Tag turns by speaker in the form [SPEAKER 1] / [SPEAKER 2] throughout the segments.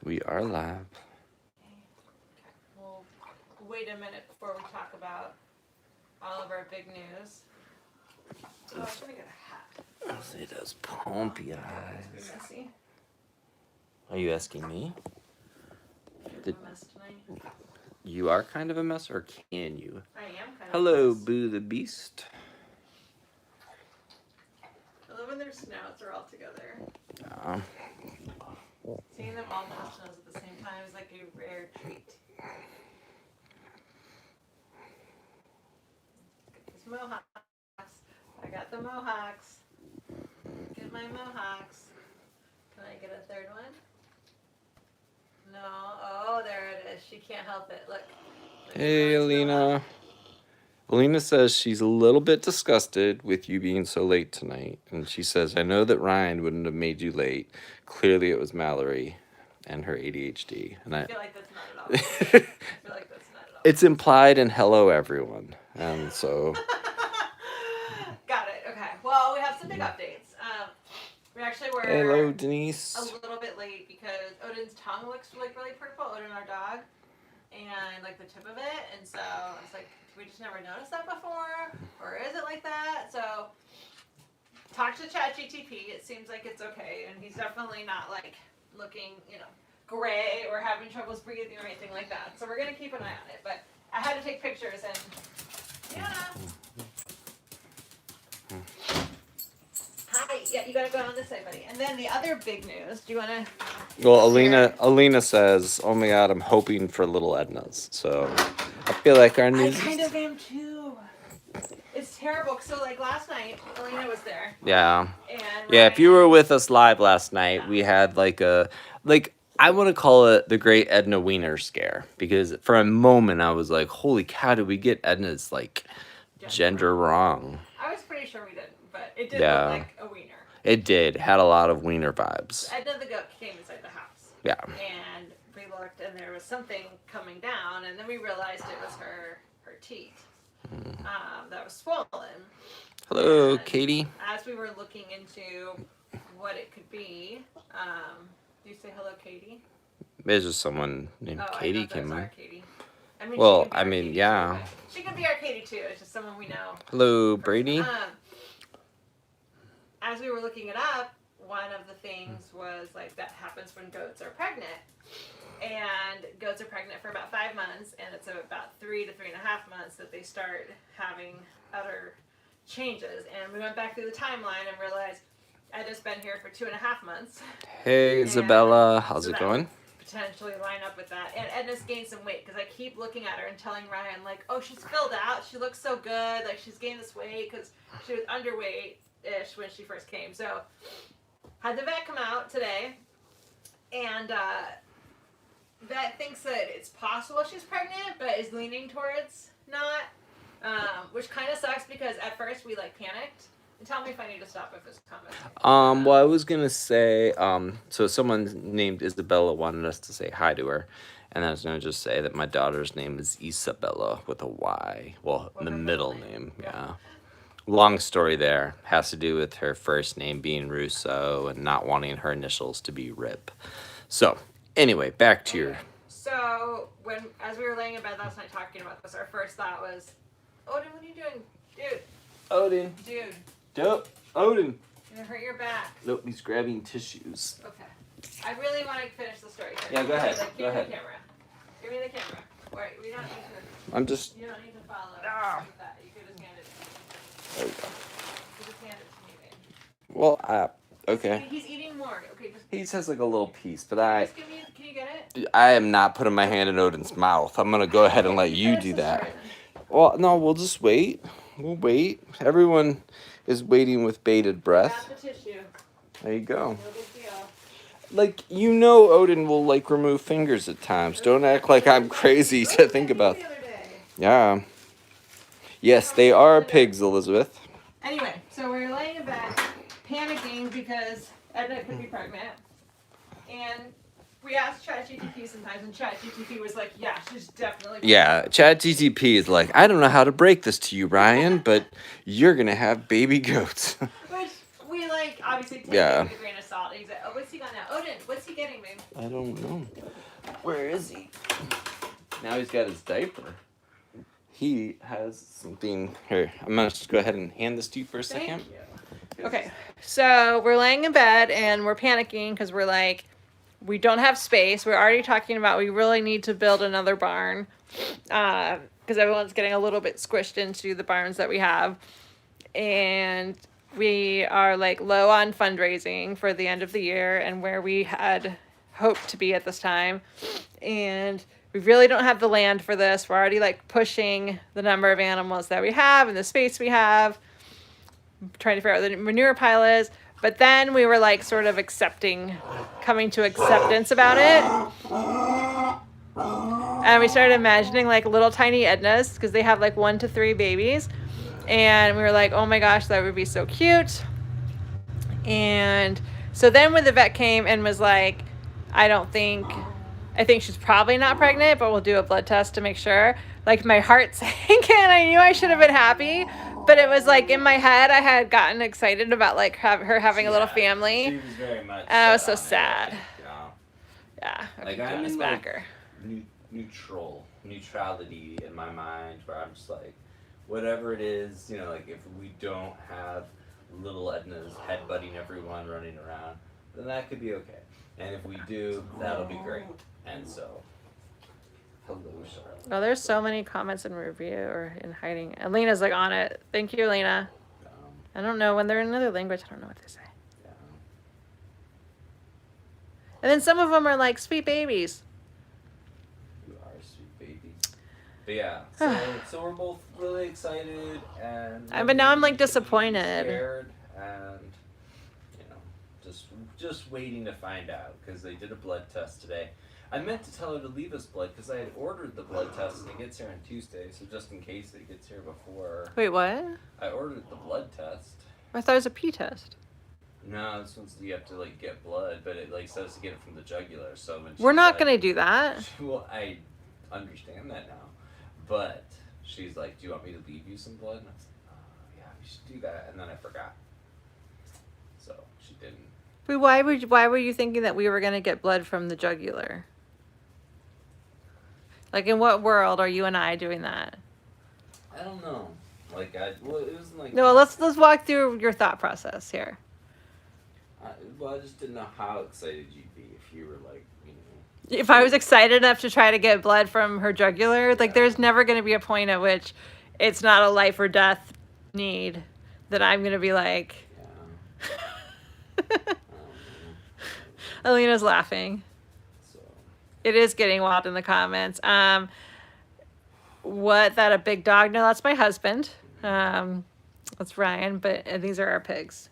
[SPEAKER 1] We are live.
[SPEAKER 2] Okay. We'll wait a minute before we talk about all of our big news. Oh, I'm gonna get a hat.
[SPEAKER 1] I'll see those pumpy
[SPEAKER 2] It's
[SPEAKER 1] eyes.
[SPEAKER 2] messy.
[SPEAKER 1] Are you asking me?
[SPEAKER 2] Did, a mess tonight.
[SPEAKER 1] You are kind of a mess, or can you?
[SPEAKER 2] I am kind of.
[SPEAKER 1] Hello,
[SPEAKER 2] a mess.
[SPEAKER 1] Boo the Beast.
[SPEAKER 2] I love when their snouts are all together.
[SPEAKER 1] Yeah.
[SPEAKER 2] Seeing them all nose to nose at the same time is like a rare treat. Get these mohawks. I got the mohawks. Get my mohawks. Can I get a third one? No. Oh, there it is. She can't help it. Look.
[SPEAKER 1] Hey, Alina. Alina says she's a little bit disgusted with you being so late tonight. And she says, I know that Ryan wouldn't have made you late. Clearly it was Mallory and her ADHD. And
[SPEAKER 2] I feel like that's not at all. I feel like that's not at all.
[SPEAKER 1] It's implied in hello, everyone. And so...
[SPEAKER 2] Got it. Okay. Well, we have some big updates. We actually were
[SPEAKER 1] Hello, Denise.
[SPEAKER 2] a little bit late because Odin's tongue looks like really purple. Odin, our dog, and like the tip of it. And so I was like, we just never noticed that before, or is it like that? So talk to ChatGTP. It seems like it's okay, and he's definitely not like looking, gray or having troubles breathing or anything like that. So we're gonna keep an eye on it. But I had to take pictures and Hi. Yeah, you gotta go on this side, buddy. And then the other big news. Do you wanna?
[SPEAKER 1] Well, Alina says, "Oh my God, I'm hoping for little Edna's." So I feel like our news.
[SPEAKER 2] I kind of am too. It's terrible. So like last night, Alina was there.
[SPEAKER 1] Yeah.
[SPEAKER 2] And
[SPEAKER 1] yeah. If you were with us live last night, we had I want to call it the Great Edna Wiener Scare, because for a moment I was like, "Holy cow, did we get Edna's gender wrong?"
[SPEAKER 2] I was pretty sure we didn't, but it did
[SPEAKER 1] Yeah.
[SPEAKER 2] look like a wiener.
[SPEAKER 1] It did. Had a lot of wiener vibes.
[SPEAKER 2] Edna the goat came inside the house.
[SPEAKER 1] Yeah.
[SPEAKER 2] And we looked, and there was something coming down, and then we realized it was her teeth that was swollen.
[SPEAKER 1] Hello,
[SPEAKER 2] And
[SPEAKER 1] Katie.
[SPEAKER 2] as we were looking into what it could be, do you say hello, Katie?
[SPEAKER 1] There's just someone named Katie
[SPEAKER 2] I know
[SPEAKER 1] came in.
[SPEAKER 2] Katie.
[SPEAKER 1] Well,
[SPEAKER 2] Katie
[SPEAKER 1] yeah.
[SPEAKER 2] Too, she could be our Katie too. It's just someone we know.
[SPEAKER 1] Hello, Brady.
[SPEAKER 2] As we were looking it up, one of the things was like that happens when goats are pregnant. And goats are pregnant for about 5 months, and it's about 3 to 3.5 months that they start having other changes. And we went back through the timeline and realized I'd just been here for 2.5 months.
[SPEAKER 1] Hey, Isabella. How's it going?
[SPEAKER 2] Potentially line up with that. And Edna's gained some weight because I keep looking at her and telling Ryan, like, oh, she's filled out. She looks so good. Like, she's gained this weight because she was underweight-ish when she first came. So, had the vet come out today, and vet thinks that it's possible she's pregnant, but is leaning towards not, which kind of sucks because at first we, panicked. And tell me if I need to stop if it's coming.
[SPEAKER 1] Well, I was gonna say, so someone named Isabella wanted us to say hi to her, and I was gonna just say that my daughter's name is Isabella with a Y. Well, the middle name, yeah. Long story there. Has to do with her first name being Russo and not wanting her initials to be Rip. So, anyway, back to your...
[SPEAKER 2] So, as we were laying in bed last night talking about this, our first thought was, Odin, what are you doing? Dude.
[SPEAKER 1] Odin.
[SPEAKER 2] Dude.
[SPEAKER 1] Odin.
[SPEAKER 2] You're gonna hurt your back.
[SPEAKER 1] Nope, he's grabbing tissues.
[SPEAKER 2] Okay. I really want to finish the story.
[SPEAKER 1] Yeah, go ahead.
[SPEAKER 2] Give me the camera. Give me the camera. Wait, we don't need to...
[SPEAKER 1] I'm just...
[SPEAKER 2] You don't need to follow that. You could just hand it to me.
[SPEAKER 1] There we go.
[SPEAKER 2] You could just hand it to me, babe.
[SPEAKER 1] Well, okay.
[SPEAKER 2] He's eating more. Okay, just...
[SPEAKER 1] He says like a little piece, but
[SPEAKER 2] Can you get it?
[SPEAKER 1] I am not putting my hand in Odin's mouth. I'm gonna go ahead and let you do that. Well, no, we'll just wait. We'll wait. Everyone is waiting with bated breath.
[SPEAKER 2] Got the tissue.
[SPEAKER 1] There you go.
[SPEAKER 2] No big deal.
[SPEAKER 1] Odin will remove fingers at times. Don't act like I'm crazy to think about. Yeah. Yes, they are pigs, Elizabeth.
[SPEAKER 2] Anyway, so we're laying in bed, panicking because Edna could be pregnant, and we asked ChatGTP sometimes, and ChatGTP was like, "Yeah, she's definitely."
[SPEAKER 1] Yeah, ChatGTP is like, I don't know how to break this to you, Ryan, but you're gonna have baby goats.
[SPEAKER 2] Which we obviously take
[SPEAKER 1] Yeah.
[SPEAKER 2] with a grain of salt. He's like, "Oh, what's he got now? Odin, what's he he getting me?
[SPEAKER 1] I don't know. Where is he? Now he's got his diaper. He has something here. I'm gonna just go ahead and hand this to you for a second.
[SPEAKER 2] Thank you. Okay, so we're laying in bed and we're panicking because we're like, we don't have space. We're already talking about we really need to build another barn because everyone's getting a little bit squished into the barns that we have. And we are like low on fundraising for the end of the year and where we had hoped to be at this time. And we really don't have the land for this. We're already like pushing the number of animals that we have and the space we have. Trying to figure out what the manure pile is. But then we were like sort of coming to acceptance about it. And we started imagining like little tiny Ednas because they have like 1 to 3 babies. And we were like, oh my gosh, that would be so cute. And so then when the vet came and was like, I think she's probably not pregnant, but we'll do a blood test to make sure. Like my heart sank and I knew I should have been happy. But it was like in my head, I had gotten excited about like her having a little family.
[SPEAKER 1] She was very much.
[SPEAKER 2] And I was so sad.
[SPEAKER 1] Yeah.
[SPEAKER 2] Yeah.
[SPEAKER 1] Like
[SPEAKER 2] I'm
[SPEAKER 1] I'm
[SPEAKER 2] backer.
[SPEAKER 1] Neutrality in my mind, where I'm just like, whatever it is, like if we don't have little Edna's headbutting everyone running around, then that could be okay. And if we do, that'll be great. And so, hello, Charlotte.
[SPEAKER 2] Oh, there's so many comments in review or in hiding. Alina's like on it. Thank you, Alina. I don't know when they're in another language. I don't know what they say.
[SPEAKER 1] Yeah.
[SPEAKER 2] And then some of them are like sweet babies.
[SPEAKER 1] You are a sweet baby. But yeah, so we're both really excited and.
[SPEAKER 2] But now I'm like disappointed.
[SPEAKER 1] Scared and just waiting to find out because they did a blood test today. I meant to tell her to leave us blood because I had ordered the blood test and it gets here on Tuesday, so just in case it gets here before.
[SPEAKER 2] Wait, what?
[SPEAKER 1] I ordered the blood test.
[SPEAKER 2] I thought it was a pee test.
[SPEAKER 1] No, this one's you have to like get blood, but it like says to get it from the jugular. So when
[SPEAKER 2] we're not gonna do that.
[SPEAKER 1] Well, I understand that now, but she's like, "Do you want me to leave you some blood?" And I was like, "Oh, yeah, we should do that." And then I forgot, so she didn't.
[SPEAKER 2] But why were you thinking that we were gonna get blood from the jugular? Like, in what world are you and I doing that?
[SPEAKER 1] I don't know. Like, it wasn't like.
[SPEAKER 2] No, let's walk through your thought process here.
[SPEAKER 1] I just didn't know how excited you'd be if you were like,
[SPEAKER 2] If I was excited enough to try to get blood from her jugular, like, there's never going to be a point at which it's not a life or death need that I'm going to be like. Yeah. Alina's laughing.
[SPEAKER 1] So.
[SPEAKER 2] It is getting wild in the comments. What, that a big dog? No, that's my husband. That's Ryan, but these are our pigs.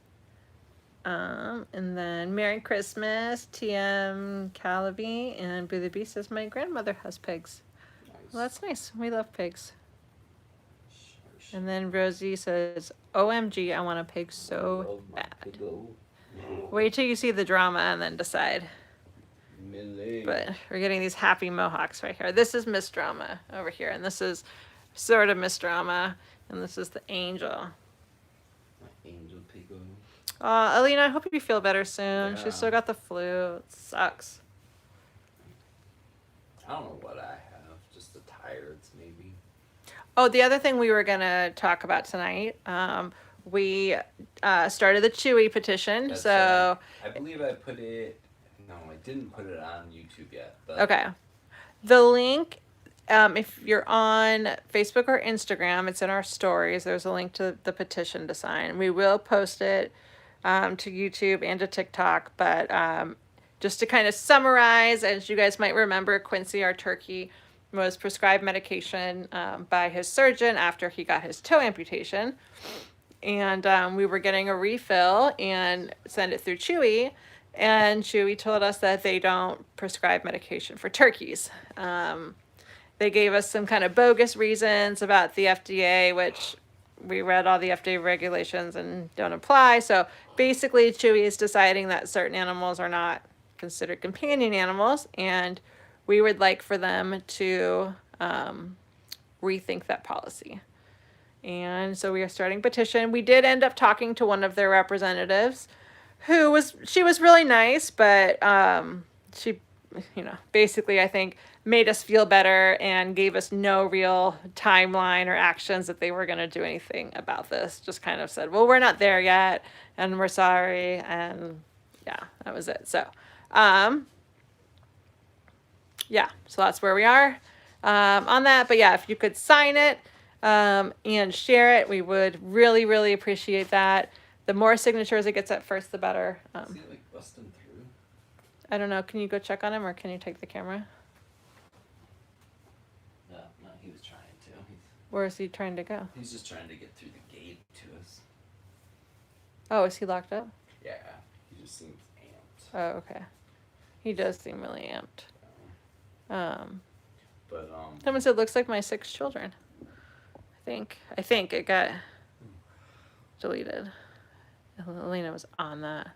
[SPEAKER 2] And then Merry Christmas, TM Calaby, and Boo the Beast says my grandmother has pigs. Nice. Well, that's nice. We love pigs. And then Rosie says, OMG, I want a pig so bad. Wait till you see the drama and then decide. But we're getting these happy mohawks right here. This is Miss Drama over here, and this is sort of Miss Drama, and this is the angel.
[SPEAKER 1] Angel Pico.
[SPEAKER 2] Alina, I hope you feel better soon.
[SPEAKER 1] Yeah.
[SPEAKER 2] She's still got the flu. It sucks.
[SPEAKER 1] I don't know what I have. Just the tiredness, maybe.
[SPEAKER 2] Oh, the other thing we were going to talk about tonight, we started the Chewy petition.
[SPEAKER 1] That's
[SPEAKER 2] so
[SPEAKER 1] I believe I put it. No, I didn't put it on YouTube yet. But.
[SPEAKER 2] Okay. The link, if you're on Facebook or Instagram, it's in our stories. There's a link to the petition to sign. We will post it to YouTube and to TikTok. But just to kind of summarize, as you guys might remember, Quincy, our turkey, was prescribed medication by his surgeon after he got his toe amputation. And we were getting a refill and send it through Chewy. And Chewy told us that they don't prescribe medication for turkeys. They gave us some kind of bogus reasons about the FDA, which we read all the FDA regulations and don't apply. So basically, Chewy is deciding that certain animals are not considered companion animals, and we would like for them to rethink that policy. And so we are starting a petition. We did end up talking to one of their representatives, she was really nice, but she, you know, basically, I think, made us feel better and gave us no real timeline or actions that they were going to do anything about this. Just kind of said, well, we're not there yet, and we're sorry, and yeah, that was it. So, yeah, so that's where we are on that. But yeah, if you could sign it and share it, we would really, really appreciate that. The more signatures it gets at first, the better.
[SPEAKER 1] Is he like busting through?
[SPEAKER 2] I don't know. Can you go check on him, or can you take the camera?
[SPEAKER 1] No, he was trying to.
[SPEAKER 2] Where is he trying to go?
[SPEAKER 1] He's just trying to get through the gate to us.
[SPEAKER 2] Oh, is he locked up?
[SPEAKER 1] Yeah, he just seems amped.
[SPEAKER 2] Oh, okay. He does seem really amped.
[SPEAKER 1] But
[SPEAKER 2] Someone said, looks like my 6 children. I think it got deleted. Elena was on that.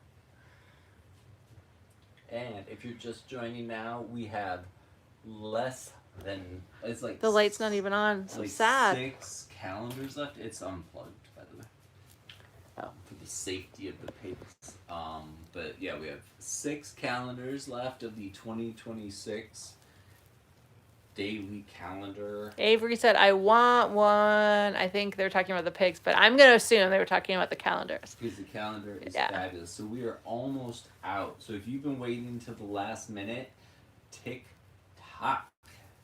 [SPEAKER 1] And if you're just joining now, we have less than, it's like
[SPEAKER 2] The light's not even on. So
[SPEAKER 1] like
[SPEAKER 2] sad.
[SPEAKER 1] 6 calendars left. It's unplugged, by the way. For the safety of the pigs. But yeah, we have 6 calendars left of the 2026 daily calendar.
[SPEAKER 2] Avery said, I want one. I think they were talking about the pigs, but I'm going to assume they were talking about the calendars.
[SPEAKER 1] Because the calendar is
[SPEAKER 2] Yeah.
[SPEAKER 1] fabulous. So we are almost out. So if you've been waiting until the last minute, tick tock.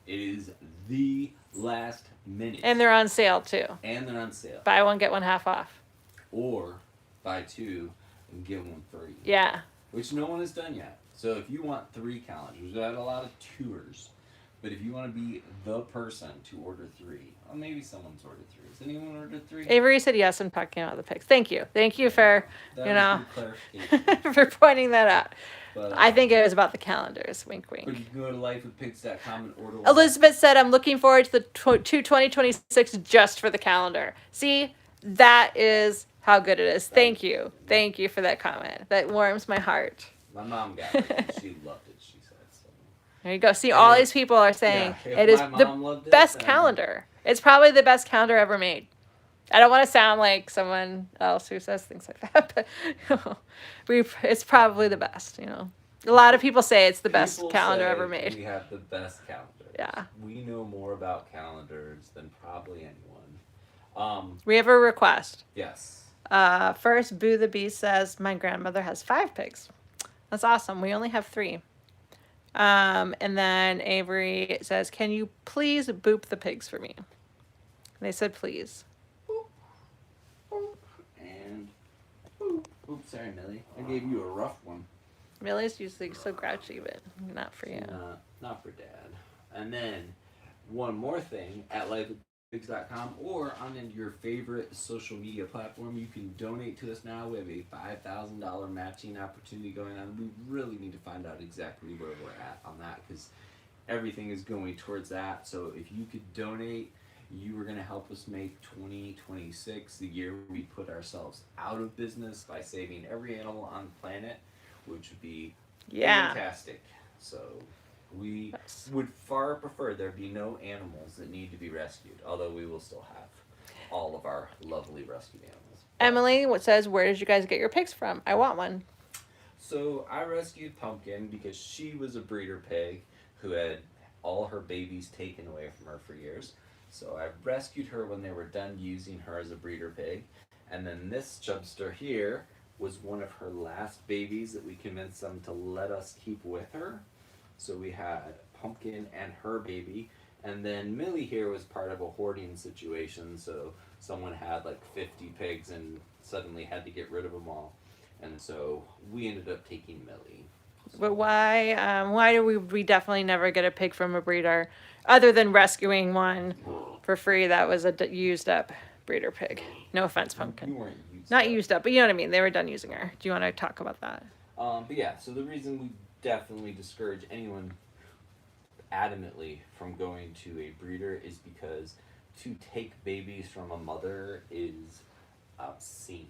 [SPEAKER 1] It is the last minute.
[SPEAKER 2] And they're on sale too.
[SPEAKER 1] And they're on sale.
[SPEAKER 2] Buy one, get one half off.
[SPEAKER 1] Or buy 2 and get 1 free.
[SPEAKER 2] Yeah.
[SPEAKER 1] Which no one has done yet. So if you want 3 calendars, we've had a lot of tours. But if you want to be the person to order 3, well, maybe someone's ordered 3. Has anyone ordered 3?
[SPEAKER 2] Avery said yes and talking about the pigs. Thank you. Thank you for,
[SPEAKER 1] That
[SPEAKER 2] you
[SPEAKER 1] was
[SPEAKER 2] know,
[SPEAKER 1] good clarification.
[SPEAKER 2] for pointing that out.
[SPEAKER 1] But,
[SPEAKER 2] I think it was about the calendars. Wink,
[SPEAKER 1] Or you
[SPEAKER 2] wink.
[SPEAKER 1] can go to lifewithpigs.com and order one.
[SPEAKER 2] Elizabeth said, I'm looking forward to the 2026 just for the calendar. See, that is how good it is. Thank you. Thank you for that comment. That warms my heart.
[SPEAKER 1] My mom got it. She loved it, she said. So.
[SPEAKER 2] There you go. See, all these people are saying
[SPEAKER 1] Yeah, if
[SPEAKER 2] it is
[SPEAKER 1] my
[SPEAKER 2] the
[SPEAKER 1] mom loved it,
[SPEAKER 2] best
[SPEAKER 1] then-
[SPEAKER 2] calendar. It's probably the best calendar ever made. I don't want to sound like someone else who says things like that, but you know, it's probably the best. You know, a lot of people say it's the best
[SPEAKER 1] People
[SPEAKER 2] calendar
[SPEAKER 1] say
[SPEAKER 2] ever made.
[SPEAKER 1] We have the best calendar.
[SPEAKER 2] Yeah.
[SPEAKER 1] We know more about calendars than probably anyone.
[SPEAKER 2] We have a request.
[SPEAKER 1] Yes.
[SPEAKER 2] First, Boo the Bee says, my grandmother has 5 pigs. That's awesome. We only have 3. And then Avery says, can you please boop the pigs for me? They said, please.
[SPEAKER 1] And oops, sorry, Millie. I gave you a rough one.
[SPEAKER 2] Millie's usually so grouchy, but not for you.
[SPEAKER 1] Not for Dad. And then one more thing at lifewithpigs.com or on your favorite social media platform, you can donate to us now. We have a $5,000 matching opportunity going on. We really need to find out exactly where we're at on that because everything is going towards that. So if you could donate, you are going to help us make 2026 the year we put ourselves out of business by saving every animal on the planet, which would be fantastic. So we would far prefer there be no animals that need to be rescued, although we will still have all of our lovely rescued animals.
[SPEAKER 2] Emily, what says, where did you guys get your pigs from? I want one.
[SPEAKER 1] So I rescued Pumpkin because she was a breeder pig who had all her babies taken away from her for years. So I rescued her when they were done using her as a breeder pig. And then this chubster here was one of her last babies that we convinced them to let us keep with her. So we had Pumpkin and her baby. And then Millie here was part of a hoarding situation. So someone had like 50 pigs and suddenly had to get rid of them all. And so we ended up taking Millie.
[SPEAKER 2] But why do we definitely never get a pig from a breeder other than rescuing one for free that was a used up breeder pig? No offense, Pumpkin.
[SPEAKER 1] You weren't used
[SPEAKER 2] Not
[SPEAKER 1] up.
[SPEAKER 2] used up, but you know what I mean. They were done using her. Do you want to talk about that?
[SPEAKER 1] But yeah, so the reason we definitely discourage anyone adamantly from going to a breeder is because to take babies from a mother is obscene.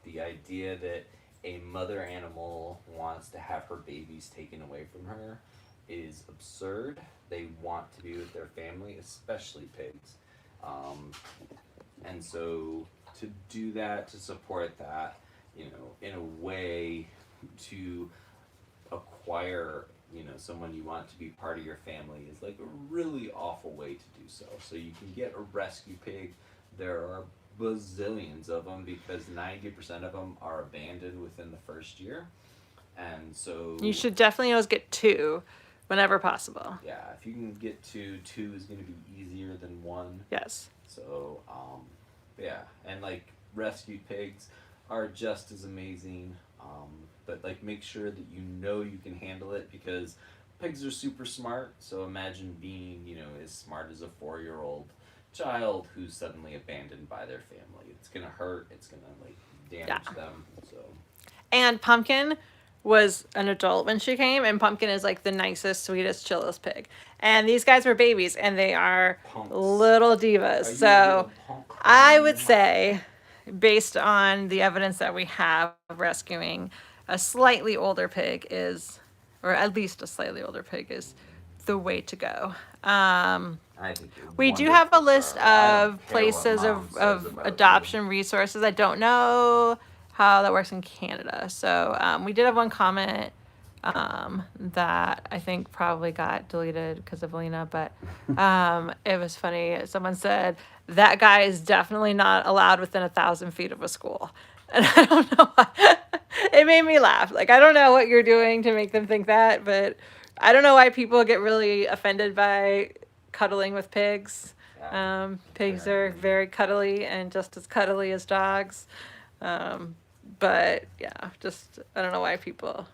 [SPEAKER 1] The idea that a mother animal wants to have her babies taken away from her is absurd. They want to be with their family, especially pigs. And so to do that, to support that, you know, in a way to acquire, someone you want to be part of your family is like a really awful way to do so. So you can get a rescue pig. There are bazillions of them because 90% of them are abandoned within the first year. And so
[SPEAKER 2] You should definitely always get 2 whenever possible.
[SPEAKER 1] yeah, if you can get two is going to be easier than one.
[SPEAKER 2] Yes.
[SPEAKER 1] So yeah, and like rescued pigs are just as amazing. But like make sure that you can handle it because pigs are super smart. So imagine being as smart as a 4-year-old child who's suddenly abandoned by their family. It's gonna hurt. It's gonna like damage them. So.
[SPEAKER 2] And Pumpkin was an adult when she came, and Pumpkin is like the nicest, sweetest, chillest pig. And these guys were babies, and they are
[SPEAKER 1] Punks.
[SPEAKER 2] little divas. So I would say, based on the evidence that we have of rescuing, a slightly older pig is, or at least a slightly older pig is the way to go.
[SPEAKER 1] I think
[SPEAKER 2] We do have a list
[SPEAKER 1] I don't
[SPEAKER 2] of
[SPEAKER 1] care what
[SPEAKER 2] places
[SPEAKER 1] Mom says
[SPEAKER 2] of
[SPEAKER 1] about
[SPEAKER 2] adoption resources. I don't know how that works in Canada. So we did have one comment that I think probably got deleted because of Lena, but it was funny. Someone said, that guy is definitely not allowed within 1,000 feet of a school. And I don't know why. It made me laugh. Like, I don't know what you're doing to make them think that, but I don't know why people get really offended by cuddling with pigs. Pigs are very cuddly and just as cuddly as dogs. But yeah, just I don't know why people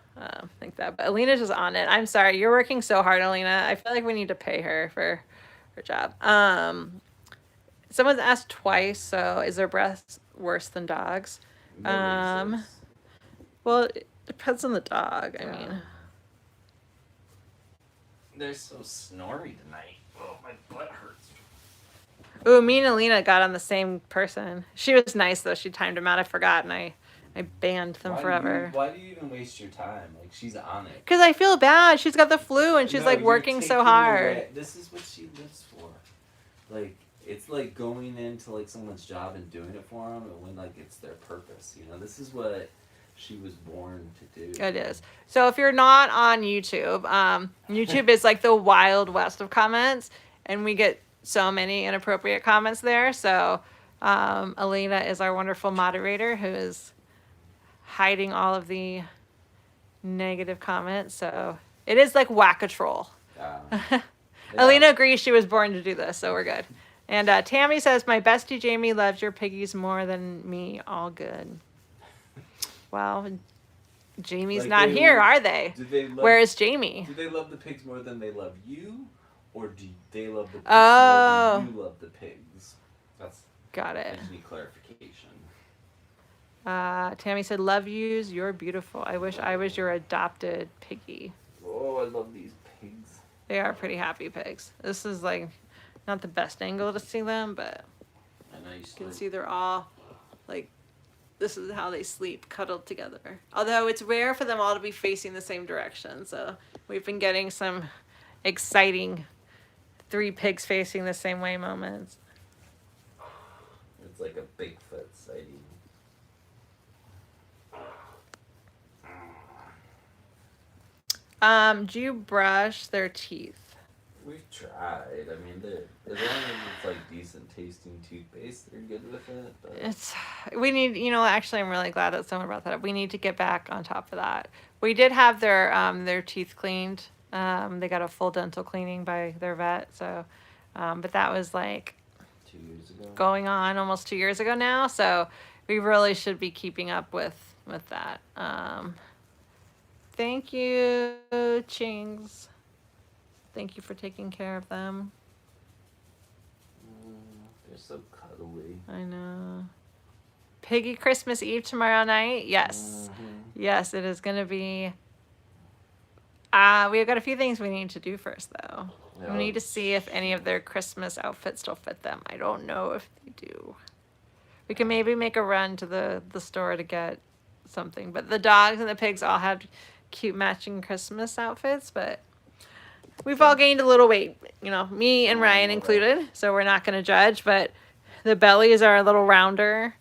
[SPEAKER 2] think that. But Alina's just on it. I'm sorry, you're working so hard, Alina. I feel like we need to pay her for her job. Someone's asked twice. So, is their breath worse than dogs? Well, it depends on the dog. I mean,
[SPEAKER 1] they're so snory tonight. Oh, my butt hurts.
[SPEAKER 2] ooh, me and Alina got on the same person. She was nice though. She timed them out. I forgot, and I banned them forever.
[SPEAKER 1] Why do you even waste your time? Like, she's on it.
[SPEAKER 2] Because I feel bad. She's got the flu and she's
[SPEAKER 1] No,
[SPEAKER 2] like
[SPEAKER 1] you're
[SPEAKER 2] working so
[SPEAKER 1] taking
[SPEAKER 2] hard.
[SPEAKER 1] away- This is what she lives for. Like, it's like going into like someone's job and doing it for them, and when like it's their purpose. This is what she was born to do.
[SPEAKER 2] It is. So if you're not on YouTube, YouTube is like the wild west of comments, and we get so many inappropriate comments there. So Alina is our wonderful moderator who is hiding all of the negative comments. So it is like whack-a-troll.
[SPEAKER 1] Yeah.
[SPEAKER 2] Alina agrees she was born to do this, so we're good. And Tammy says, my bestie Jamie loves your piggies more than me. All good. Well, Jamie's
[SPEAKER 1] Like
[SPEAKER 2] not here, are they? Where is Jamie?
[SPEAKER 1] Do they love the pigs more than they love you? Or do they love the pigs
[SPEAKER 2] Oh.
[SPEAKER 1] more than you love the pigs?
[SPEAKER 2] Got
[SPEAKER 1] I
[SPEAKER 2] it.
[SPEAKER 1] just need clarification.
[SPEAKER 2] Tammy said, love yous. You're beautiful. I wish I was your adopted piggy.
[SPEAKER 1] Oh, I love these pigs.
[SPEAKER 2] They are pretty happy pigs. This is like not the best angle to see them, but
[SPEAKER 1] I know
[SPEAKER 2] you can see they're all like, this is how they sleep, cuddled together. Although it's rare for them all to be facing the same direction. So we've been getting some exciting 3 pigs facing the same way moments.
[SPEAKER 1] It's like a Bigfoot sighting.
[SPEAKER 2] Do you brush their teeth?
[SPEAKER 1] We've tried. I mean, as long as it's like decent tasting toothpaste, they're good with it. But
[SPEAKER 2] We need, actually I'm really glad that someone brought that up. We need to get back on top of that. We did have their teeth cleaned. They got a full dental cleaning by their vet. So, but that was like
[SPEAKER 1] 2 years ago.
[SPEAKER 2] Going on almost 2 years ago now. So we really should be keeping up with that. Thank you, Chings. Thank you for taking care of them.
[SPEAKER 1] They're so cuddly.
[SPEAKER 2] I know. Piggy Christmas Eve tomorrow night? Yes. Yes, it is going to be. We've got a few things we need to do first, though. We need to see if any of their Christmas outfits still fit them. I don't know if they do. We can maybe make a run to the store to get something. But the dogs and the pigs all have cute matching Christmas outfits, but we've all gained a little weight, me and Ryan included, so we're not going to judge, but the bellies are a little rounder.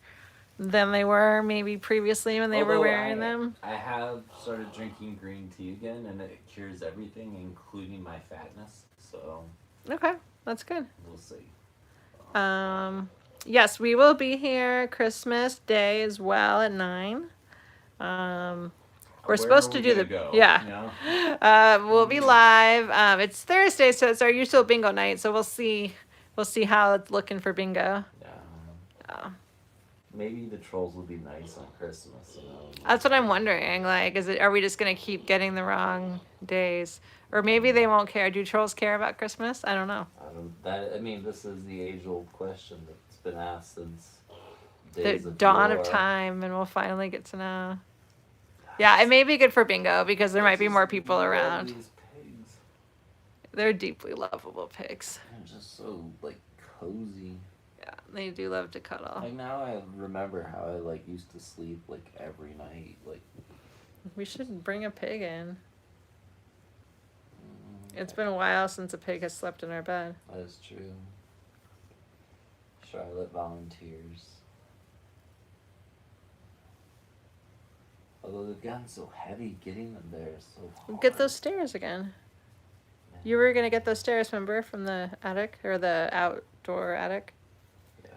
[SPEAKER 2] than they were maybe previously when they were
[SPEAKER 1] Although
[SPEAKER 2] wearing them.
[SPEAKER 1] I have started drinking green tea again, and it cures everything, including my fatness. So
[SPEAKER 2] Okay, that's good.
[SPEAKER 1] we'll see.
[SPEAKER 2] Yes, we will be here Christmas Day as well at 9. We're
[SPEAKER 1] Where
[SPEAKER 2] supposed
[SPEAKER 1] are
[SPEAKER 2] to
[SPEAKER 1] we
[SPEAKER 2] do
[SPEAKER 1] gonna
[SPEAKER 2] the
[SPEAKER 1] go?
[SPEAKER 2] yeah.
[SPEAKER 1] You know?
[SPEAKER 2] We'll be live. It's Thursday, so it's our usual bingo night. So we'll see. We'll see how it's looking for bingo.
[SPEAKER 1] Yeah. Maybe the trolls will be nice on Christmas. You know?
[SPEAKER 2] That's what I'm wondering. Like, are we just gonna keep getting the wrong days, or maybe they won't care? Do trolls care about Christmas? I don't know.
[SPEAKER 1] I mean, this is the age-old question that's been asked since
[SPEAKER 2] The
[SPEAKER 1] days of
[SPEAKER 2] dawn of
[SPEAKER 1] yore.
[SPEAKER 2] time, and we'll finally get to know. Yeah, it may be good for bingo because there might be more people around.
[SPEAKER 1] These pigs.
[SPEAKER 2] They're deeply lovable pigs.
[SPEAKER 1] They're just so like cozy.
[SPEAKER 2] Yeah, they do love to cuddle.
[SPEAKER 1] Like now, I remember how I like used to sleep like every night. Like
[SPEAKER 2] We should bring a pig in. It's been a while since a pig has slept in our bed.
[SPEAKER 1] that is true. Charlotte volunteers. Although they've gotten so heavy, getting them there is so hard.
[SPEAKER 2] Get those stairs again. You were gonna get those stairs, remember, from the attic or the outdoor attic.
[SPEAKER 1] Yeah,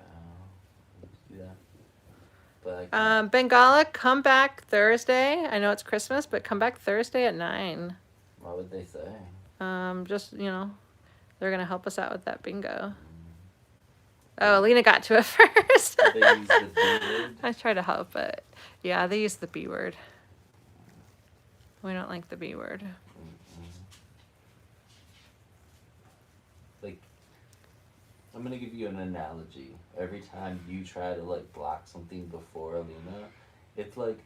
[SPEAKER 1] let's do that. But I can't.
[SPEAKER 2] Bengala, come back Thursday. I know it's Christmas, but come back Thursday at 9.
[SPEAKER 1] What would they say?
[SPEAKER 2] Just they're gonna help us out with that bingo. Oh, Lena got to it first.
[SPEAKER 1] Did they use the B word?
[SPEAKER 2] I try to help, but yeah, they use the B word. We don't like the B word.
[SPEAKER 1] Like, I'm gonna give you an analogy. Every time you try to like block something before Alina, it's like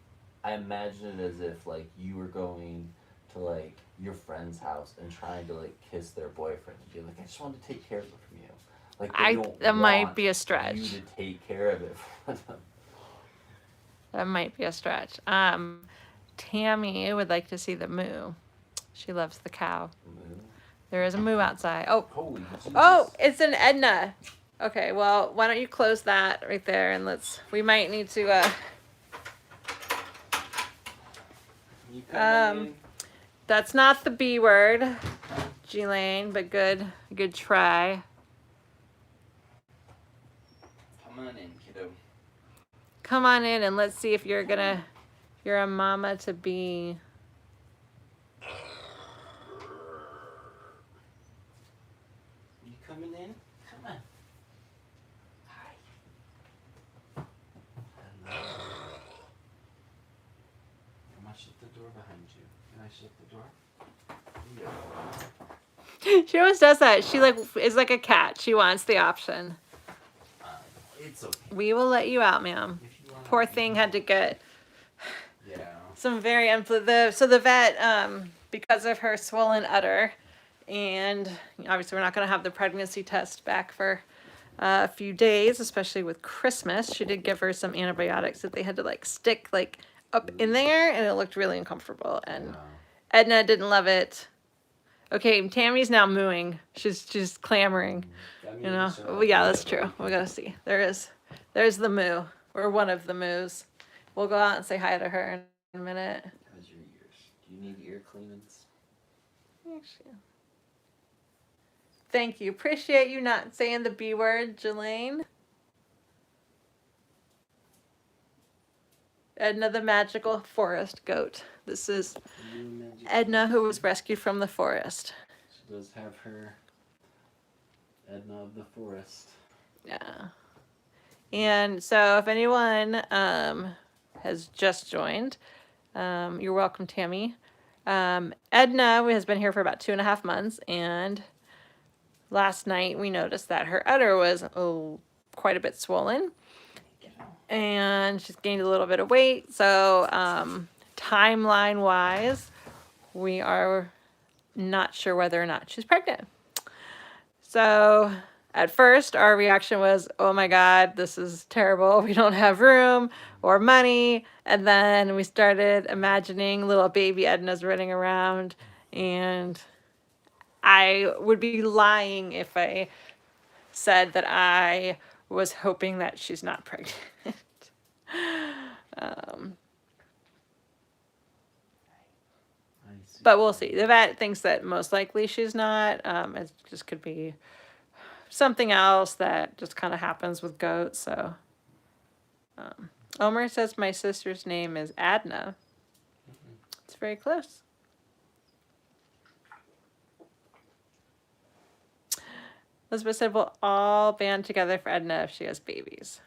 [SPEAKER 1] I imagine it as if like you were going to like your friend's house and trying to like kiss their boyfriend. You're like, I just want to take care of it from you. Like
[SPEAKER 2] That might be a
[SPEAKER 1] you
[SPEAKER 2] stretch.
[SPEAKER 1] to take care of it for them.
[SPEAKER 2] That might be a stretch. Tammy would like to see the moo. She loves the cow. There is a moo outside. Oh,
[SPEAKER 1] Holy Jesus.
[SPEAKER 2] oh, it's an Edna. Okay, well, why don't you close that right there and we might need to,
[SPEAKER 1] You coming in?
[SPEAKER 2] that's not the B word, G-Lane, but good try.
[SPEAKER 1] Come on in, kiddo.
[SPEAKER 2] Come on in and let's see if you're a mama to be.
[SPEAKER 1] You coming in? Come on. Hi. Hello. Can I shut the door behind you? Can I shut the door? Yeah.
[SPEAKER 2] She always does that. She is like a cat. She wants the option.
[SPEAKER 1] It's okay.
[SPEAKER 2] We will let you out, ma'am. Poor thing had to get some very so the vet, because of her swollen udder, and obviously we're not going to have the pregnancy test back for a few days, especially with Christmas. She did give her some antibiotics that they had to like stick like up in there, and it looked really uncomfortable. And Edna didn't love it. Okay, Tammy's now mooing. She's clamoring. Well, yeah, that's true. We gotta see. There's the moo, or one of the moos. We'll go out and say hi to her in a minute.
[SPEAKER 1] How's your ears? Do you need ear cleanings?
[SPEAKER 2] Actually, thank you. Appreciate you not saying the B word, Jelaine. Edna, the magical forest goat. This is Edna, who was rescued from the forest.
[SPEAKER 1] She does have her Edna of the forest.
[SPEAKER 2] Yeah. And so if anyone has just joined, you're welcome, Tammy. Edna has been here for about 2.5 months, and last night we noticed that her udder was quite a bit swollen, and she's gained a little bit of weight. So timeline wise, we are not sure whether or not she's pregnant. So at first our reaction was, oh my God, this is terrible. We don't have room or money. And then we started imagining little baby Ednas running around, and I would be lying if I said that I was hoping that she's not pregnant.
[SPEAKER 1] I see.
[SPEAKER 3] But we'll see. The vet thinks that most likely she's not. It just could be something else that just kind of happens with goats. So, Omer says my sister's name is Edna. It's very close. Elizabeth said we'll all band together for Edna if she has babies.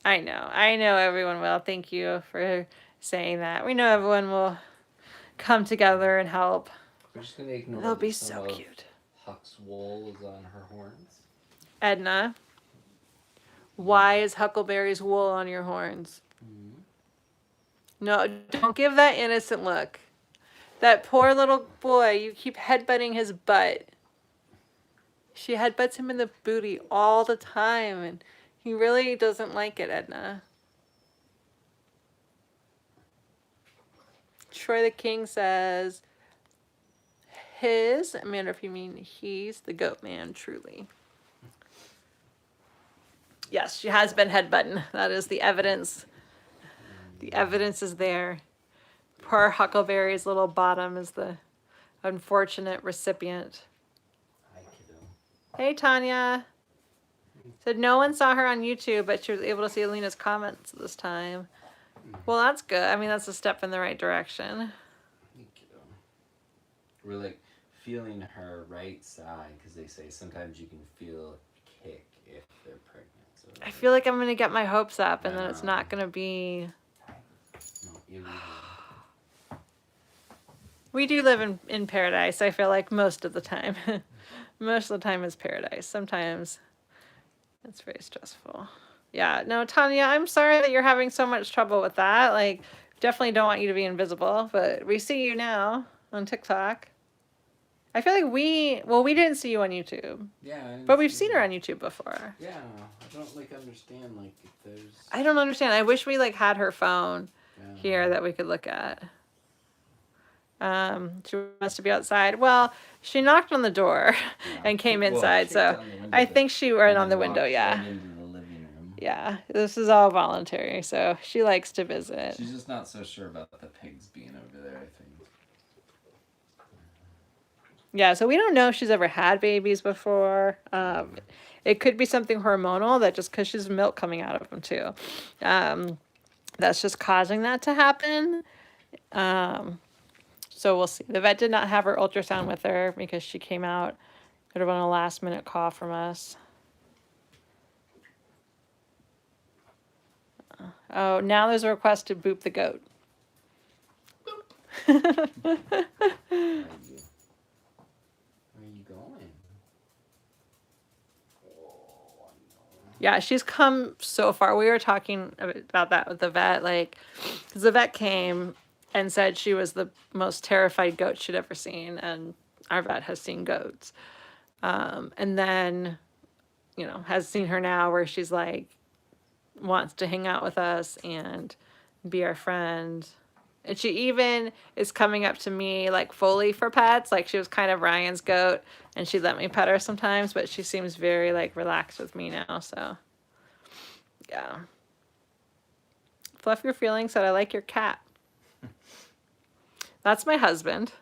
[SPEAKER 3] I know everyone will. Thank you for saying that. We know everyone will come together and help.
[SPEAKER 1] We're just gonna ignore.
[SPEAKER 3] They'll be
[SPEAKER 1] some
[SPEAKER 3] so
[SPEAKER 1] of
[SPEAKER 3] cute.
[SPEAKER 1] Huck's wool is on her horns.
[SPEAKER 3] Edna, why is Huckleberry's wool on your horns? No, don't give that innocent look. That poor little boy, you keep headbutting his butt. She headbutts him in the booty all the time, and he really doesn't like it, Edna. Troy the King says, his, I wonder if you mean he's the goat man, truly. Yes, she has been headbutting. That is the evidence. The evidence is there. Poor Huckleberry's little bottom is the unfortunate recipient.
[SPEAKER 1] Hi, kiddo.
[SPEAKER 3] Hey, Tanya. Said no one saw her on YouTube, but she was able to see Alina's comments this time. Well, that's good. I mean, that's a step in the right direction.
[SPEAKER 1] Hi, kiddo. We're like feeling her right side because they say sometimes you can feel a kick if they're pregnant. So
[SPEAKER 3] I feel like I'm going to get my hopes up, and then it's not going to be...
[SPEAKER 1] no, you leave it.
[SPEAKER 3] We do live in paradise, I feel like, most of the time. Most of the time is paradise. Sometimes it's very stressful. Yeah, no, Tanya, I'm sorry that you're having so much trouble with that. Like, definitely don't want you to be invisible, but we see you now on TikTok. I feel like we didn't see you on YouTube.
[SPEAKER 1] Yeah.
[SPEAKER 3] But we've seen her on YouTube before.
[SPEAKER 1] Yeah, I don't understand if there's.
[SPEAKER 3] I don't understand. I wish we had her phone here that we could look at. She wants to be outside. Well, she knocked on the door and came inside, so I think she went on the window, yeah.
[SPEAKER 1] Into the living room.
[SPEAKER 3] Yeah, this is all voluntary, so she likes to visit.
[SPEAKER 1] She's just not so sure about the pigs being over there, I think.
[SPEAKER 3] Yeah, so we don't know if she's ever had babies before. It could be something hormonal that just because she's milk coming out of them too. That's just causing that to happen. So we'll see. The vet did not have her ultrasound with her because she came out. Could have been a last minute call from us. Oh, now there's a request to boop the goat.
[SPEAKER 1] Where are you going? Oh, I know.
[SPEAKER 3] Yeah, she's come so far. We were talking about that with the vet, because the vet came and said she was the most terrified goat she'd ever seen, and our vet has seen goats. And then, has seen her now where she's wants to hang out with us and be our friend. And she even is coming up to me fully for pets. She was kind of Ryan's goat, and she let me pet her sometimes, but she seems very relaxed with me now, so yeah. Fluff Your Feelings said I like your cat. That's my husband.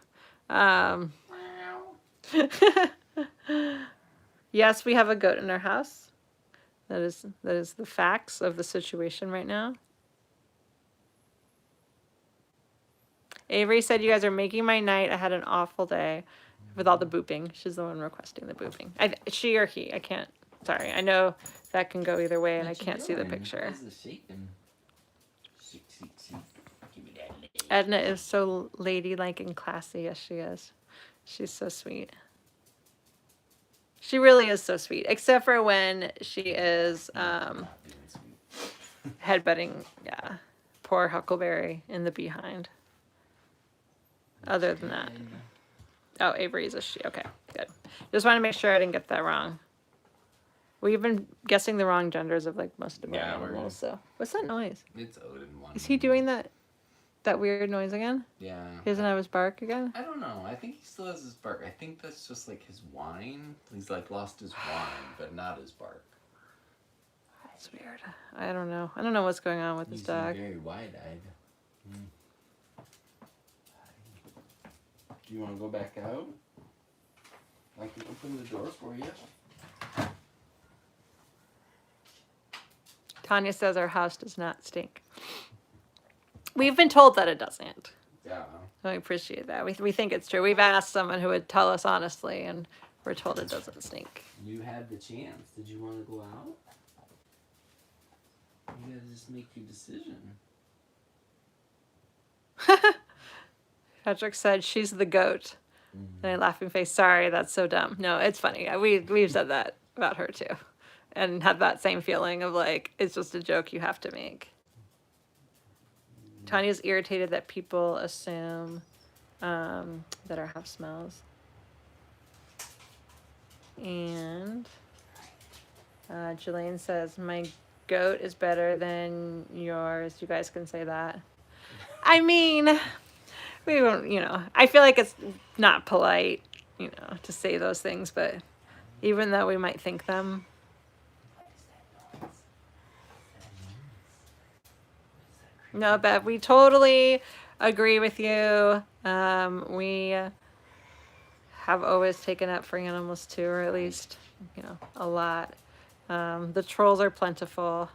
[SPEAKER 3] Yes, we have a goat in our house. That is the facts of the situation right now. Avery said, you guys are making my night. I had an awful day with all the booping. She's the one requesting the booping. She or he. I can't. Sorry. I know that can go either way, and I can't see the picture. Edna is so ladylike and classy. Yes, she is. She's so sweet. She really is so sweet, except for when she is headbutting, poor Huckleberry in the behind. Other than that. Oh, Avery is a she. Okay, good. Just want to make sure I didn't get that wrong. We've been guessing the wrong genders of most of our animals, so. What's that noise?
[SPEAKER 1] It's Odin one.
[SPEAKER 3] Is he doing that weird noise again?
[SPEAKER 1] Yeah.
[SPEAKER 3] He doesn't have his bark again?
[SPEAKER 1] I don't know. I think he still has his bark. I think that's just his whine. He's lost his whine, but not his bark.
[SPEAKER 3] It's weird. I don't know. I don't know what's going on with this
[SPEAKER 1] You seem
[SPEAKER 3] dog.
[SPEAKER 1] very wide-eyed. Do you want to go back out? I can open the door for you.
[SPEAKER 3] Tanya says our house does not stink. We've been told that it doesn't.
[SPEAKER 1] Yeah.
[SPEAKER 3] I appreciate that. We think it's true. We've asked someone who would tell us honestly, and we're told it doesn't stink.
[SPEAKER 1] You had the chance. Did you want to go out? You gotta just make your decision.
[SPEAKER 3] Patrick said she's the goat. And a laughing face. Sorry, that's so dumb. No, it's funny. We've said that about her too, and had that same feeling of like it's just a joke you have to make. Tanya's irritated that people assume that our house smells. And Jelaine says, my goat is better than yours. You guys can say that. I mean, we won't, I feel like it's not polite, to say those things, but even though we might think them. No, Bev, we totally agree with you. We have always taken up for animals too, or at least, a lot. The trolls are plentiful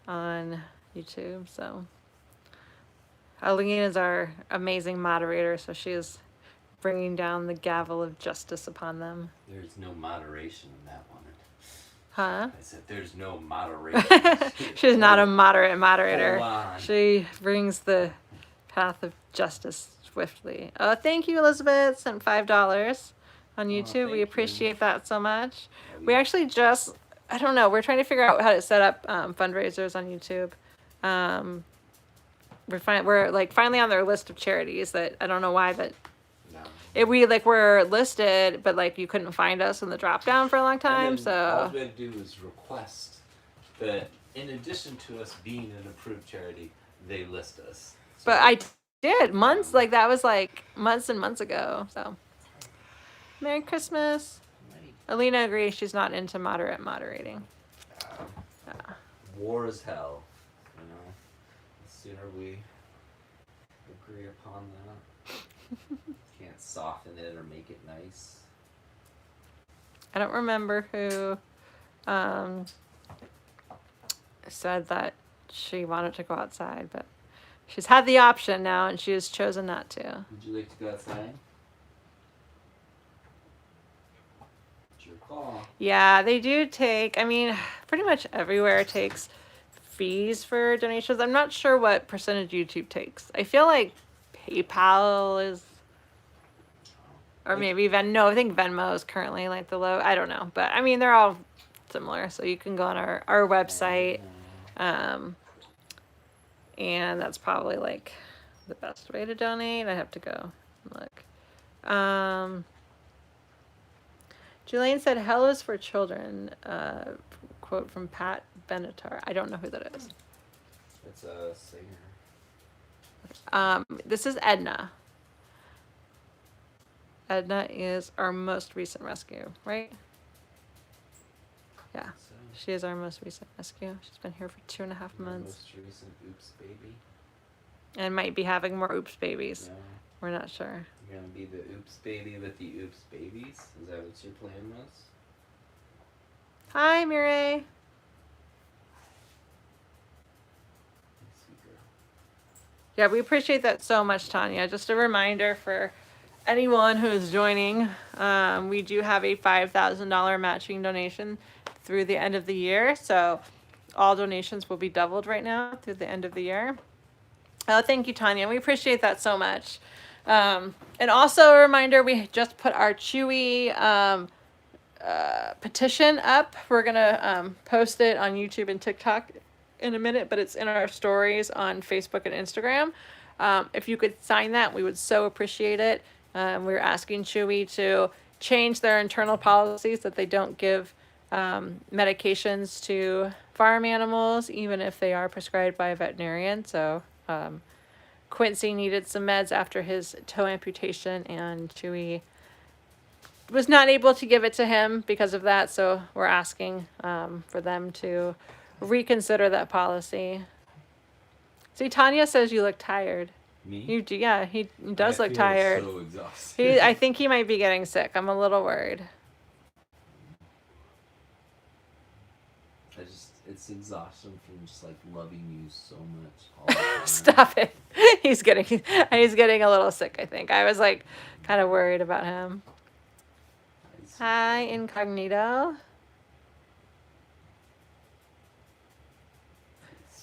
[SPEAKER 3] on YouTube, so. Aline is our amazing moderator, so she is bringing down the gavel of justice upon them.
[SPEAKER 1] There's no moderation in that one.
[SPEAKER 3] Huh?
[SPEAKER 1] I said there's no moderation.
[SPEAKER 3] She's not a moderate moderator.
[SPEAKER 1] Hold on.
[SPEAKER 3] She brings the path of justice swiftly. Oh, thank you, Elizabeth. Sent $5 on YouTube. We appreciate that so much. We actually just, I don't know, we're trying to figure out how to set up fundraisers on YouTube. We're like finally on their list of charities that I don't know why, but we're listed, but like you couldn't find us in the drop down for a long time. So
[SPEAKER 1] all we had to do is request that in addition to us being an approved charity, they list us. So,
[SPEAKER 3] but I did months, like that was like months and months ago. So Merry Christmas. Alina agrees she's not into moderate moderating.
[SPEAKER 1] War is hell. The sooner we agree upon that. Can't soften it or make it nice.
[SPEAKER 3] I don't remember who said that she wanted to go outside, but she's had the option now and she has chosen not to.
[SPEAKER 1] Would you like to go outside? It's your call.
[SPEAKER 3] Yeah, they do take, pretty much everywhere takes fees for donations. I'm not sure what percentage YouTube takes. I feel like PayPal is, or maybe Venmo. I think Venmo is currently like the low. I don't know, but they're all similar. So you can go on our website, and that's probably like the best way to donate. I have to go and look. Jelaine said, "Hell is for children." Quote from Pat Benatar. I don't know who that is.
[SPEAKER 1] It's a singer.
[SPEAKER 3] This is Edna. Edna is our most recent rescue, right? Yeah, she is our most recent rescue. She's been here for 2.5 months.
[SPEAKER 1] Most recent oops baby.
[SPEAKER 3] And might be having more oops babies.
[SPEAKER 1] Yeah.
[SPEAKER 3] We're not sure.
[SPEAKER 1] You're gonna be the oops baby with the oops babies? Is that what your plan was?
[SPEAKER 3] Hi, Mireille. Yeah, we appreciate that so much, Tanya. Just a reminder for anyone who is joining, we do have a $5,000 matching donation through the end of the year. So all donations will be doubled right now through the end of the year. Oh, thank you, Tanya. We appreciate that so much. And also a reminder, we just put our Chewy petition up. We're going to post it on YouTube and TikTok in a minute, but it's in our stories on Facebook and Instagram. If you could sign that, we would so appreciate it. We're asking Chewy to change their internal policies that they don't give medications to farm animals, even if they are prescribed by a veterinarian. So Quincy needed some meds after his toe amputation, and Chewy was not able to give it to him because of that. So we're asking for them to reconsider that policy. See, Tanya says you look tired.
[SPEAKER 1] Me?
[SPEAKER 3] You do, yeah. He does look
[SPEAKER 1] feel
[SPEAKER 3] tired.
[SPEAKER 1] So exhausted.
[SPEAKER 3] I think he might be getting sick. I'm a little worried.
[SPEAKER 1] It's exhaustion from just like loving you so much. All the time.
[SPEAKER 3] Stop it. He's getting a little sick, I think. I was like kind of worried about him. Hi, incognito.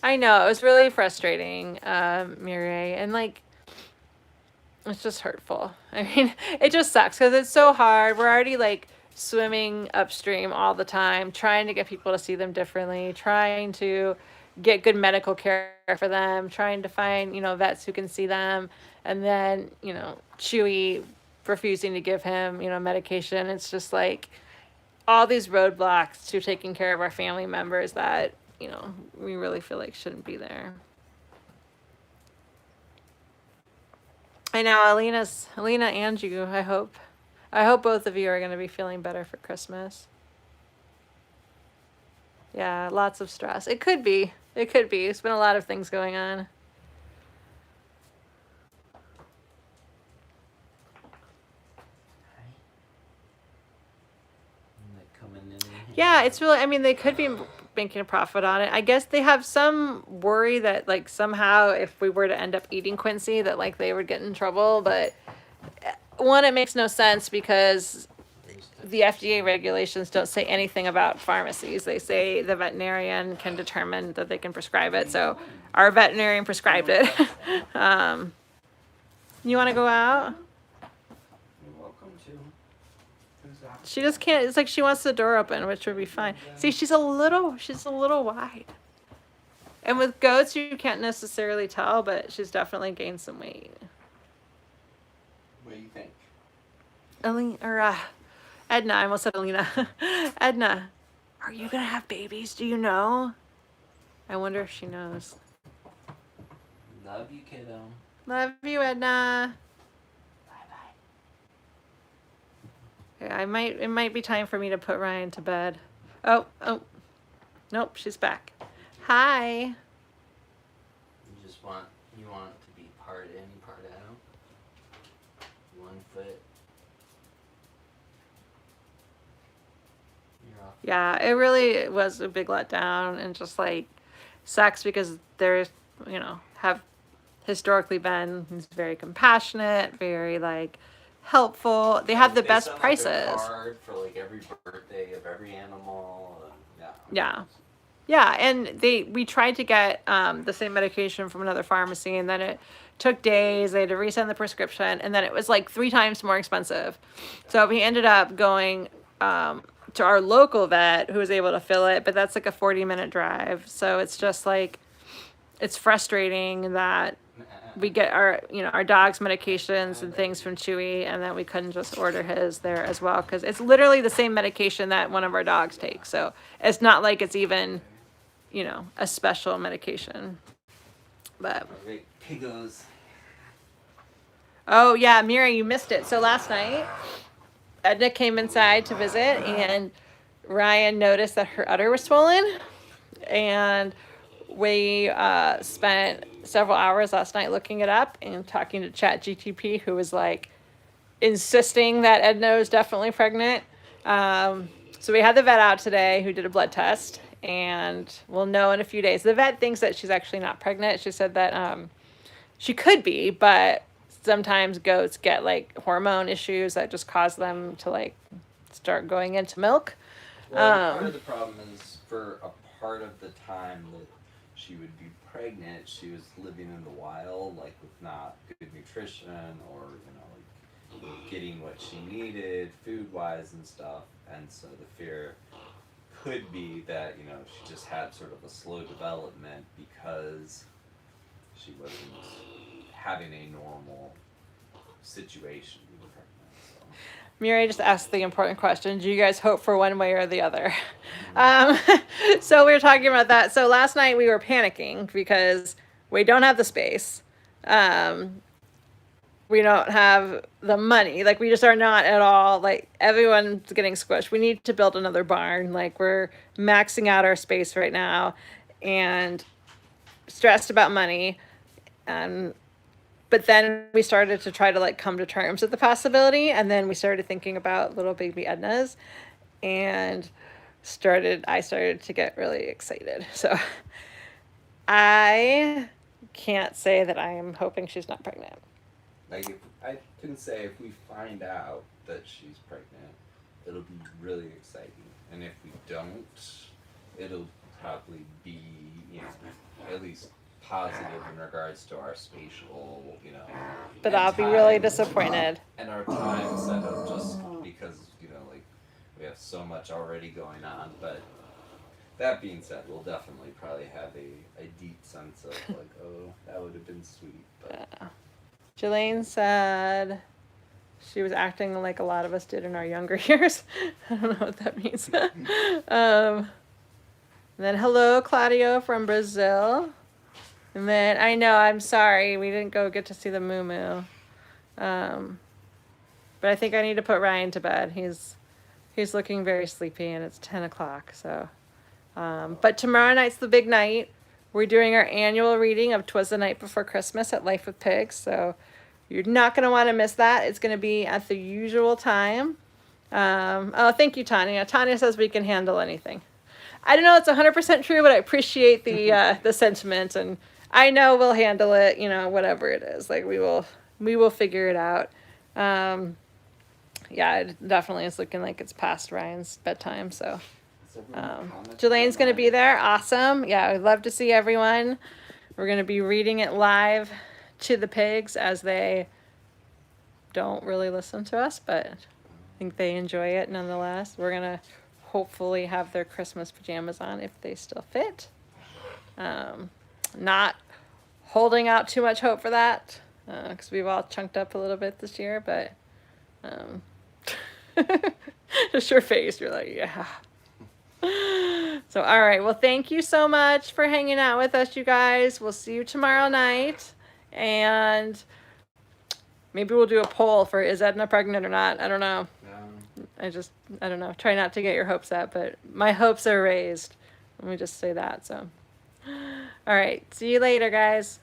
[SPEAKER 3] I know, it was really frustrating, Mireille, and like, it's just hurtful. I mean, it just sucks because it's so hard. We're already like swimming upstream all the time, trying to get people to see them differently, trying to get good medical care for them, trying to find, vets who can see them, and then, Chewy refusing to give him, medication. It's just like all these roadblocks to taking care of our family members that, we really feel like shouldn't be there. I know, Alina and you, I hope both of you are going to be feeling better for Christmas. Yeah, lots of stress. It could be. It's been a lot of things going on. Yeah, it's really, I mean, they could be making a profit on it. I guess they have some worry that like somehow if we were to end up eating Quincy that like they would get in trouble, but one, it makes no sense because the FDA regulations don't say anything about pharmacies. They say the veterinarian can determine that they can prescribe it. So our veterinarian prescribed it. You want to go out?
[SPEAKER 1] You're welcome to.
[SPEAKER 3] She just can't. It's like she wants the door open, which would be fine. See, she's a little wide. And with goats, you can't necessarily tell, but she's definitely gained some weight.
[SPEAKER 1] What do you think?
[SPEAKER 3] Edna, I almost said Alina. Edna, are you gonna have babies? Do you know? I wonder if she knows.
[SPEAKER 1] Love you, kiddo.
[SPEAKER 3] Love you, Edna. Okay, it might be time for me to put Ryan to bed. Oh, nope, she's back. Hi.
[SPEAKER 1] You want it to be part in, part out. 1 foot. You're off.
[SPEAKER 3] Yeah, it really was a big letdown and just like sucks because there's, have historically been very compassionate, very like helpful. They have the best
[SPEAKER 1] sent,
[SPEAKER 3] prices.
[SPEAKER 1] Like, a card for like every birthday of every animal.
[SPEAKER 3] Yeah, and we tried to get the same medication from another pharmacy, and then it took days. They had to resend the prescription, and then it was like 3 times more expensive. So we ended up going to our local vet who was able to fill it, but that's like a 40-minute drive. So it's just like, it's frustrating that we get our dog's medications and things from Chewy, and that we couldn't just order his there as well, because it's literally the same medication that one of our dogs takes. So it's not like it's even, a special medication. But
[SPEAKER 1] Piggos.
[SPEAKER 3] oh yeah, Mira, you missed it. So last night, Edna came inside to visit, and Ryan noticed that her udder was swollen, and we spent several hours last night looking it up and talking to ChatGTP, who was like insisting that Edna was definitely pregnant. So we had the vet out today who did a blood test, and we'll know in a few days. The vet thinks that she's actually not pregnant. She said that she could be, but sometimes goats get like hormone issues that just cause them to like start going into milk.
[SPEAKER 1] Well, part of the problem is for a part of the time that she would be pregnant, she was living in the wild, like with not good nutrition or like getting what she needed food wise and stuff. And so the fear could be that she just had sort of a slow development because she wasn't having a normal situation with her.
[SPEAKER 3] Miri just asked the important question. Do you guys hope for one way or the other? So we were talking about that. So last night we were panicking because we don't have the space. we don't have the money. Like, we just are not at all. Like, everyone's getting squished. We need to build another barn. Like, we're maxing out our space right now and stressed about money. And but then we started to try to like come to terms with the possibility, and then we started thinking about little baby Edna's, and I started to get really excited. So I can't say that I am hoping she's not pregnant.
[SPEAKER 1] Like, if, I can say if we find out that she's pregnant, it'll be really exciting. And if we don't, it'll probably be, you know, at least positive in regards to our spatial, you know.
[SPEAKER 3] But
[SPEAKER 1] and
[SPEAKER 3] I'll be really
[SPEAKER 1] time,
[SPEAKER 3] disappointed.
[SPEAKER 1] And our time setup, just because, you know, like, we have so much already going on. But that being said, we'll definitely probably have a deep sense of, like, oh, that would have been sweet. But
[SPEAKER 3] Jelaine said she was acting like a lot of us did in our younger years. I don't know what that means. And then hello, Claudio from Brazil. And then I know, I'm sorry, we didn't get to see the moo moo. But I think I need to put Ryan to bed. He's looking very sleepy, and it's 10 o'clock. So, but tomorrow night's the big night. We're doing our annual reading of 'Twas the Night Before Christmas at Life with Pigs. So you're not going to want to miss that. It's going to be at the usual time. Oh, thank you, Tanya. Tanya says we can handle anything. I don't know it's 100% true, but I appreciate the sentiment, and I know we'll handle it, you know, whatever it is. Like, we will figure it out. Yeah, it definitely is looking like it's past Ryan's bedtime, so. Jelaine's going to be there. Awesome. Yeah, I'd love to see everyone. We're going to be reading it live to the pigs, as they don't really listen to us, but I think they enjoy it nonetheless. We're going to hopefully have their Christmas pajamas on if they still fit. Not holding out too much hope for that, because we've all chunked up a little bit this year, but just your face, you're like, yeah. So, all right. Well, thank you so much for hanging out with us, you guys. We'll see you tomorrow night. And maybe we'll do a poll for, is Edna pregnant or not? I don't know. I don't know. Try not to get your hopes up, but my hopes are raised. Let me just say that. So, all right. See you later, guys.